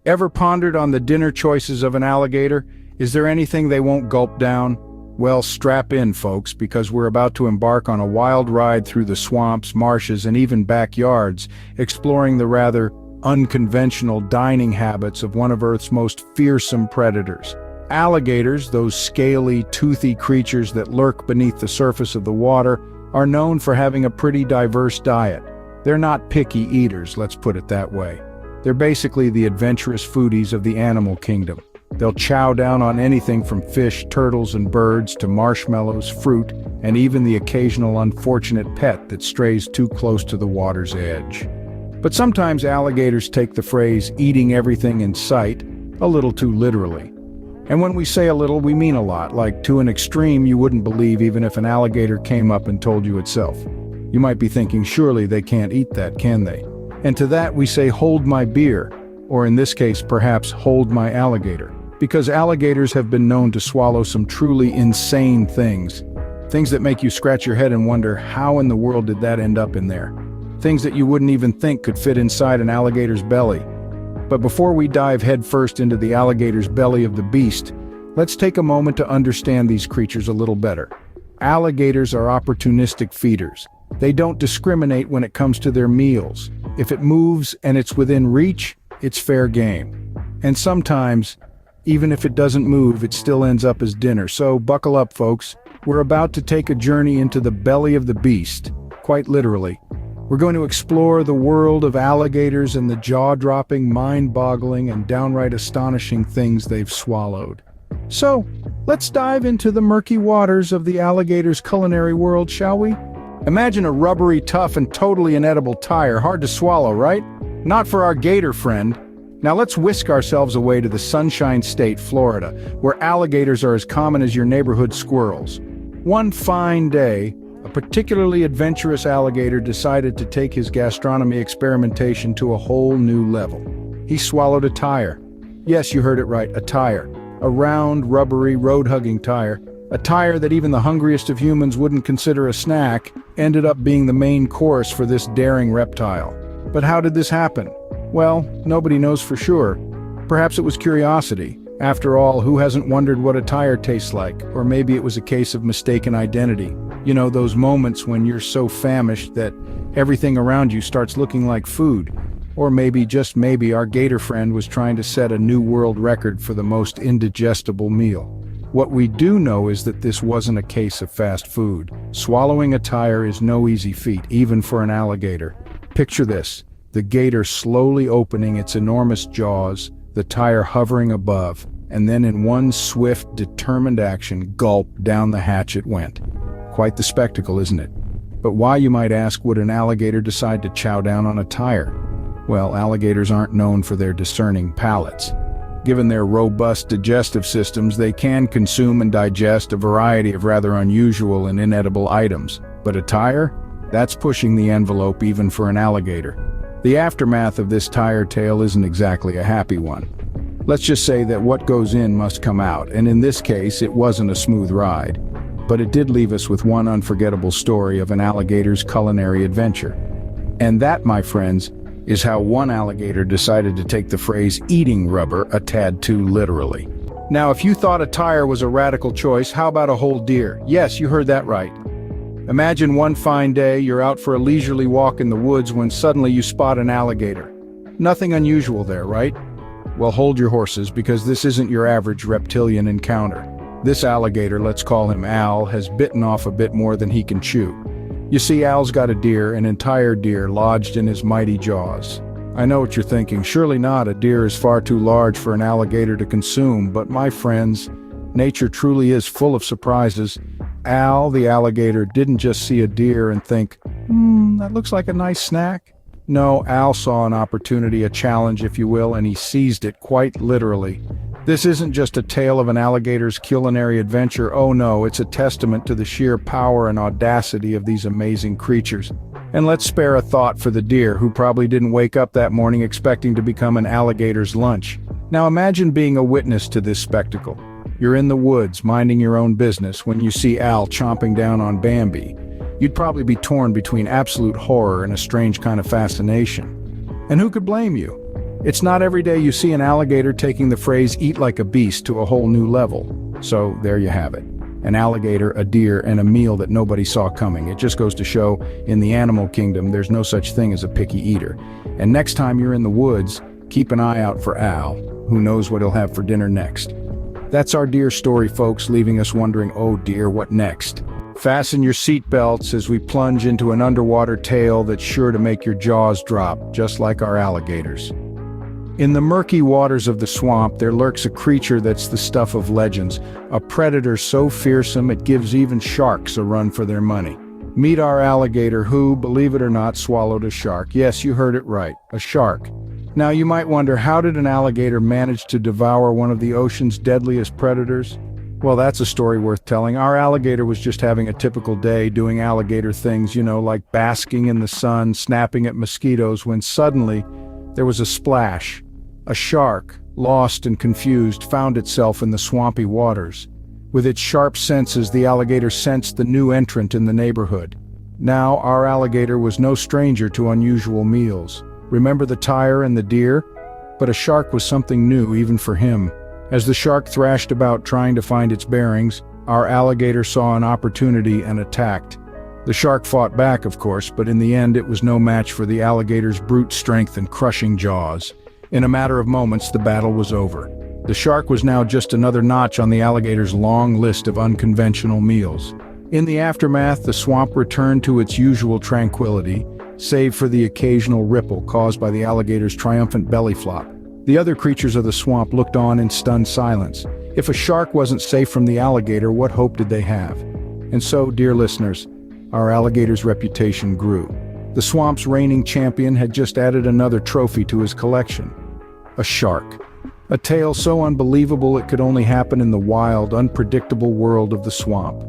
Ever pondered on the dinner choices of an alligator? Is there anything they won't gulp down? Well, strap in, folks, because we're about to embark on a wild ride through the swamps, marshes, and even backyards, exploring the rather unconventional dining habits of one of Earth's most fearsome predators. Alligators, those scaly, toothy creatures that lurk beneath the surface of the water, are known for having a pretty diverse diet. They're not picky eaters, let's put it that way. They're basically the adventurous foodies of the animal kingdom. They'll chow down on anything from fish, turtles, and birds to marshmallows, fruit, and even the occasional unfortunate pet that strays too close to the water's edge. But sometimes alligators take the phrase "eating everything in sight" a little too literally. And when we say a little, we mean a lot, like to an extreme you wouldn't believe even if an alligator came up and told you itself. You might be thinking, surely they can't eat that, can they? And to that we say, hold my beer, or in this case, perhaps, hold my alligator. Because alligators have been known to swallow some truly insane things. Things that make you scratch your head and wonder, how in the world did that end up in there? Things that you wouldn't even think could fit inside an alligator's belly. But before we dive headfirst into the alligator's belly of the beast, let's take a moment to understand these creatures a little better. Alligators are opportunistic feeders. They don't discriminate when it comes to their meals. If it moves and it's within reach, it's fair game. And sometimes, even if it doesn't move, it still ends up as dinner. So buckle up, folks. We're about to take a journey into the belly of the beast, quite literally. We're going to explore the world of alligators and the jaw-dropping, mind-boggling, and downright astonishing things they've swallowed. So, let's dive into the murky waters of the alligator's culinary world, shall we? Imagine a rubbery, tough, and totally inedible tire, hard to swallow, right? Not for our gator friend. Now let's whisk ourselves away to the Sunshine State, Florida, where alligators are as common as your neighborhood squirrels. One fine day, a particularly adventurous alligator decided to take his gastronomy experimentation to a whole new level. He swallowed a tire. Yes, you heard it right, a tire. A round, rubbery, road-hugging tire. A tire that even the hungriest of humans wouldn't consider a snack ended up being the main course for this daring reptile. But how did this happen? Well, nobody knows for sure. Perhaps it was curiosity. After all, who hasn't wondered what a tire tastes like? Or maybe it was a case of mistaken identity. You know, those moments when you're so famished that everything around you starts looking like food. Or maybe, just maybe, our gator friend was trying to set a new world record for the most indigestible meal. What we do know is that this wasn't a case of fast food. Swallowing a tire is no easy feat, even for an alligator. Picture this, the gator slowly opening its enormous jaws, the tire hovering above, and then in one swift, determined action, gulp, down the hatch it went. Quite the spectacle, isn't it? But why, you might ask, would an alligator decide to chow down on a tire? Well, alligators aren't known for their discerning palates. Given their robust digestive systems, they can consume and digest a variety of rather unusual and inedible items. But a tire? That's pushing the envelope even for an alligator. The aftermath of this tire tale isn't exactly a happy one. Let's just say that what goes in must come out, and in this case, it wasn't a smooth ride. But it did leave us with one unforgettable story of an alligator's culinary adventure. And that, my friends, is how one alligator decided to take the phrase "eating rubber" a tad too literally. Now, if you thought a tire was a radical choice, how about a whole deer? Yes, you heard that right. Imagine one fine day you're out for a leisurely walk in the woods when suddenly you spot an alligator. Nothing unusual there, right? Well, hold your horses, because this isn't your average reptilian encounter. This alligator, let's call him Al, has bitten off a bit more than he can chew. You see, Al's got a deer, an entire deer, lodged in his mighty jaws. I know what you're thinking, surely not, a deer is far too large for an alligator to consume, but my friends, nature truly is full of surprises. Al, the alligator, didn't just see a deer and think, that looks like a nice snack. No, Al saw an opportunity, a challenge, if you will, and he seized it quite literally. This isn't just a tale of an alligator's culinary adventure. Oh no, it's a testament to the sheer power and audacity of these amazing creatures. And let's spare a thought for the deer, who probably didn't wake up that morning expecting to become an alligator's lunch. Now imagine being a witness to this spectacle. You're in the woods, minding your own business, when you see Al chomping down on Bambi. You'd probably be torn between absolute horror and a strange kind of fascination. And who could blame you? It's not every day you see an alligator taking the phrase "eat like a beast" to a whole new level. So there you have it. An alligator, a deer, and a meal that nobody saw coming. It just goes to show, in the animal kingdom, there's no such thing as a picky eater. And next time you're in the woods, keep an eye out for Al. Who knows what he'll have for dinner next? That's our deer story, folks, leaving us wondering, oh dear, what next? Fasten your seatbelts as we plunge into an underwater tale that's sure to make your jaws drop, just like our alligators. In the murky waters of the swamp, there lurks a creature that's the stuff of legends, a predator so fearsome it gives even sharks a run for their money. Meet our alligator who, believe it or not, swallowed a shark. Yes, you heard it right, a shark. Now you might wonder, how did an alligator manage to devour one of the ocean's deadliest predators? Well, that's a story worth telling. Our alligator was just having a typical day, doing alligator things, like basking in the sun, snapping at mosquitoes, when suddenly there was a splash. A shark, lost and confused, found itself in the swampy waters. With its sharp senses, the alligator sensed the new entrant in the neighborhood. Now, our alligator was no stranger to unusual meals. Remember the tire and the deer? But a shark was something new even for him. As the shark thrashed about trying to find its bearings, our alligator saw an opportunity and attacked. The shark fought back, of course, but in the end it was no match for the alligator's brute strength and crushing jaws. In a matter of moments, the battle was over. The shark was now just another notch on the alligator's long list of unconventional meals. In the aftermath, the swamp returned to its usual tranquility, save for the occasional ripple caused by the alligator's triumphant belly flop. The other creatures of the swamp looked on in stunned silence. If a shark wasn't safe from the alligator, what hope did they have? And so, dear listeners, our alligator's reputation grew. The swamp's reigning champion had just added another trophy to his collection. A shark. A tale so unbelievable it could only happen in the wild, unpredictable world of the swamp.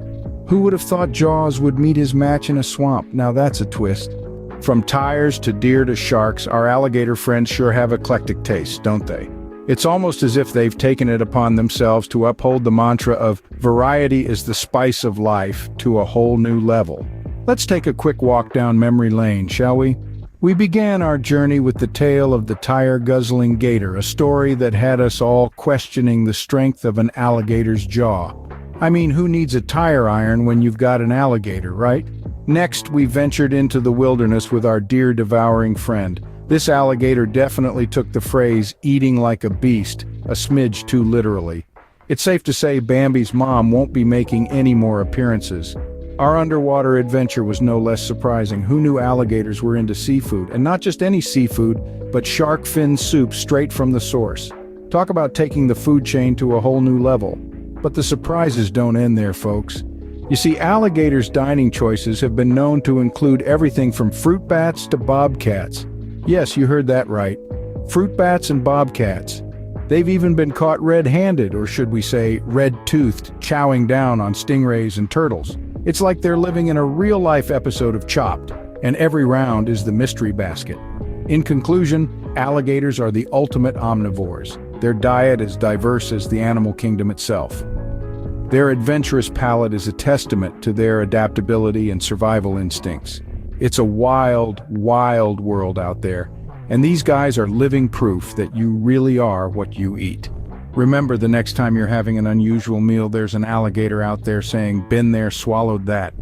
Who would have thought Jaws would meet his match in a swamp? Now that's a twist. From tires to deer to sharks, our alligator friends sure have eclectic tastes, don't they? It's almost as if they've taken it upon themselves to uphold the mantra of "variety is the spice of life" to a whole new level. Let's take a quick walk down memory lane, shall we? We began our journey with the tale of the tire-guzzling gator, a story that had us all questioning the strength of an alligator's jaw. I mean, who needs a tire iron when you've got an alligator, right? Next, we ventured into the wilderness with our deer-devouring friend. This alligator definitely took the phrase "eating like a beast" a smidge too literally. It's safe to say Bambi's mom won't be making any more appearances. Our underwater adventure was no less surprising. Who knew alligators were into seafood? And not just any seafood, but shark fin soup straight from the source. Talk about taking the food chain to a whole new level. But the surprises don't end there, folks. You see, alligators' dining choices have been known to include everything from fruit bats to bobcats. Yes, you heard that right. Fruit bats and bobcats. They've even been caught red-handed, or should we say red-toothed, chowing down on stingrays and turtles. It's like they're living in a real-life episode of Chopped, and every round is the mystery basket. In conclusion, alligators are the ultimate omnivores. Their diet is diverse as the animal kingdom itself. Their adventurous palate is a testament to their adaptability and survival instincts. It's a wild, wild world out there, and these guys are living proof that you really are what you eat. Remember, the next time you're having an unusual meal, there's an alligator out there saying, "Been there, swallowed that."